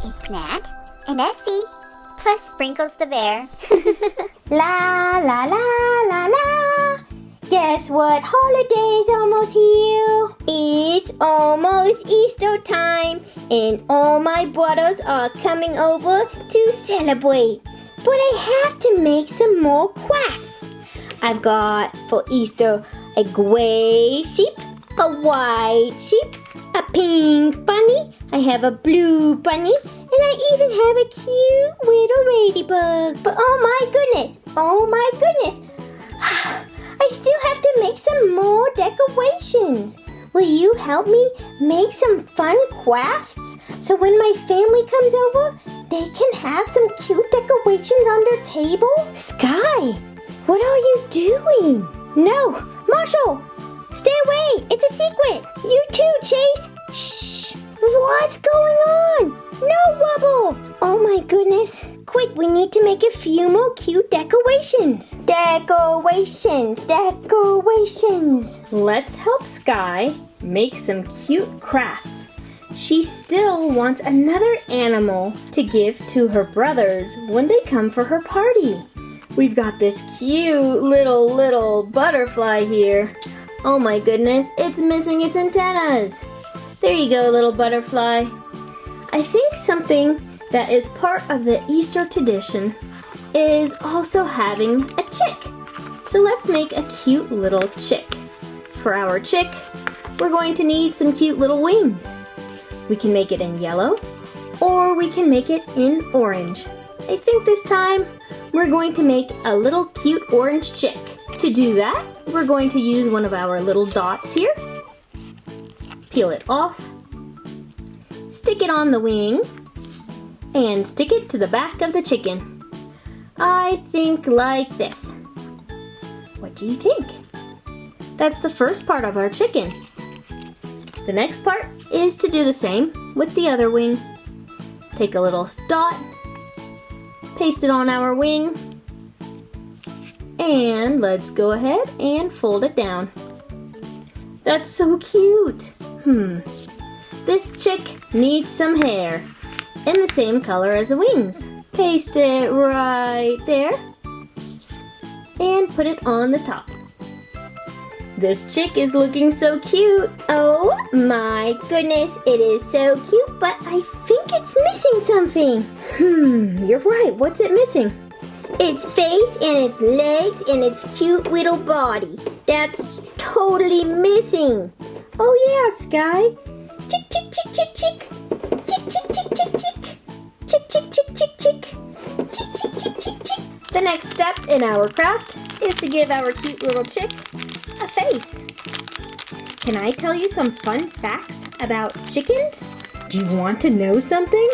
It's Nat and Essie, plus Sprinkles the bear. La la la la la. Guess what holiday's almost here? It's almost Easter time, and all my brothers are coming over to celebrate. But I have to make some more crafts. I've got for Easter a gray sheep, a white sheep, a pink bunny, I have a blue bunny, and I even have a cute little ladybug. But oh my goodness, I still have to make some more decorations. Will you help me make some fun crafts so when my family comes over, they can have some cute decorations on their table? Skye, what are you doing? No, Marshall, stay away. It's a secret. You too, Chase. Shh. What's going on? No, Wubble. Oh my goodness. Quick, we need to make a few more cute decorations. Decorations. Let's help Skye make some cute crafts. She still wants another animal to give to her brothers when they come for her party. We've got this cute little butterfly here. Oh my goodness, it's missing its antennas. There you go, little butterfly. I think something that is part of the Easter tradition is also having a chick. So let's make a cute little chick. For our chick, we're going to need some cute little wings. We can make it in yellow, or we can make it in orange. I think this time we're going to make a little cute orange chick. To do that, we're going to use one of our little dots here. Peel it off, stick it on the wing, and stick it to the back of the chicken. I think like this. What do you think? That's the first part of our chicken. The next part is to do the same with the other wing. Take a little dot, paste it on our wing, and let's go ahead and fold it down. That's so cute. This chick needs some hair in the same color as the wings. Paste it right there and put it on the top. This chick is looking so cute. Oh my goodness, it is so cute, but I think it's missing something. You're right. What's it missing? Its face and its legs and its cute little body. That's totally missing. Oh yeah, Skye. Chick, chick, chick, chick, chick. Chick, chick, chick, chick, chick. Chick, chick, chick, chick, chick. Chick, chick, chick, chick, chick. The next step in our craft is to give our cute little chick a face. Can I tell you some fun facts about chickens? Do you want to know something?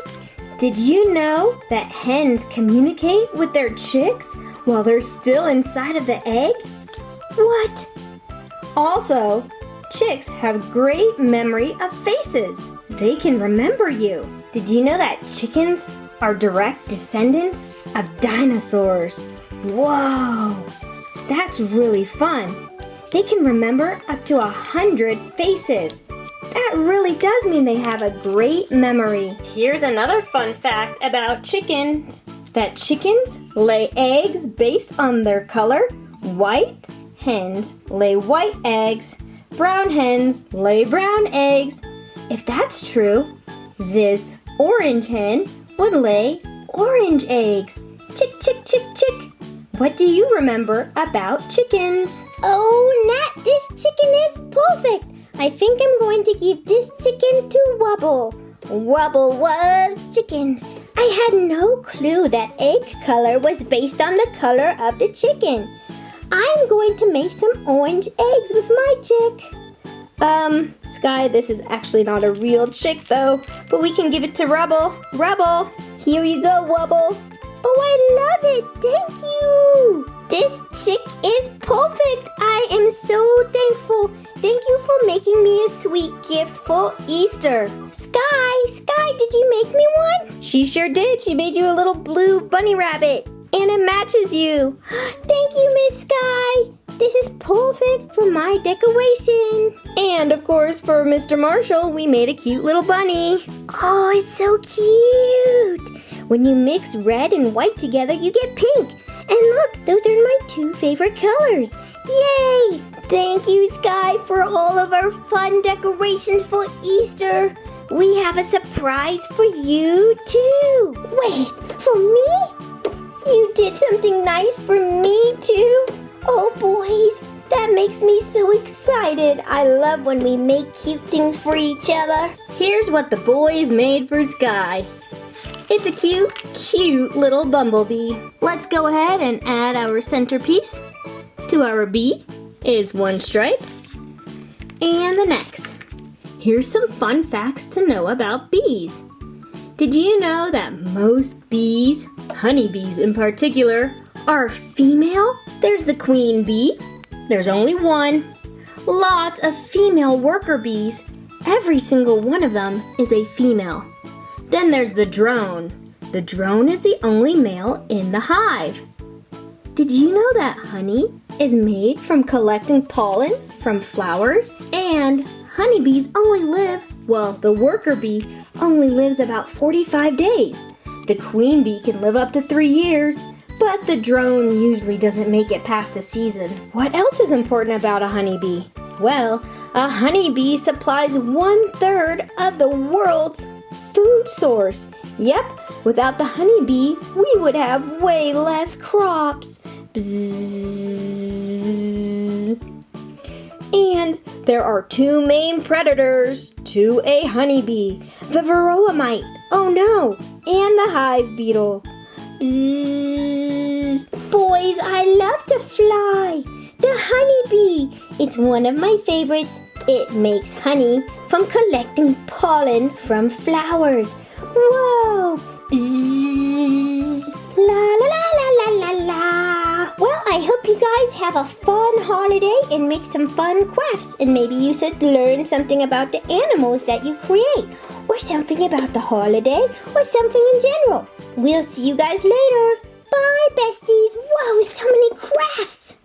Did you know that hens communicate with their chicks while they're still inside of the egg? What? Also, chicks have great memory of faces. They can remember you. Did you know that chickens are direct descendants of dinosaurs? Whoa, that's really fun. They can remember up to 100 faces. That really does mean they have a great memory. Here's another fun fact about chickens. That chickens lay eggs based on their color. White hens lay white eggs. Brown hens lay brown eggs. If that's true, this orange hen would lay orange eggs. Chick, chick, chick, chick. What do you remember about chickens? Oh, Nat, this chicken is perfect. I think I'm going to give this chicken to Wubble. Wubble loves chickens. I had no clue that egg color was based on the color of the chicken. I'm going to make some orange eggs with my chick. Skye, this is actually not a real chick though, but we can give it to Rubble. Rubble, here you go, Wubble. Oh, I love it. Thank you. This chick is perfect. I am so thankful. Thank you for making me a sweet gift for Easter. Skye, did you make me one? She sure did. She made you a little blue bunny rabbit. And it matches you. Thank you, Miss Skye. This is perfect for my decoration. And of course, for Mr. Marshall, we made a cute little bunny. Oh, it's so cute. When you mix red and white together, you get pink. And look, those are my two favorite colors. Yay! Thank you, Skye, for all of our fun decorations for Easter. We have a surprise for you, too. Wait, for me? You did something nice for me, too? Oh, boys, that makes me so excited. I love when we make cute things for each other. Here's what the boys made for Skye. It's a cute, cute little bumblebee. Let's go ahead and add our centerpiece. To our bee is one stripe and the next. Here's some fun facts to know about bees. Did you know that most bees, honeybees in particular, are female? There's the queen bee. There's only one. Lots of female worker bees. Every single one of them is a female. Then there's the drone. The drone is the only male in the hive. Did you know that honey is made from collecting pollen from flowers? And honeybees only live, the worker bee only lives about 45 days. The queen bee can live up to 3 years, but the drone usually doesn't make it past a season. What else is important about a honeybee? Well, a honeybee supplies 1/3 of the world's food source. Yep, without the honeybee, we would have way less crops. Bzzz. And there are two main predators to a honeybee. The varroa mite, oh no, and the hive beetle. Bzzz. Boys, I love to fly. The honeybee, it's one of my favorites. It makes honey from collecting pollen from flowers. Whoa! Bzzz. La la la la la la la. Well, I hope you guys have a fun holiday and make some fun crafts. And maybe you should learn something about the animals that you create. Or something about the holiday. Or something in general. We'll see you guys later. Bye, besties. Whoa, so many crafts.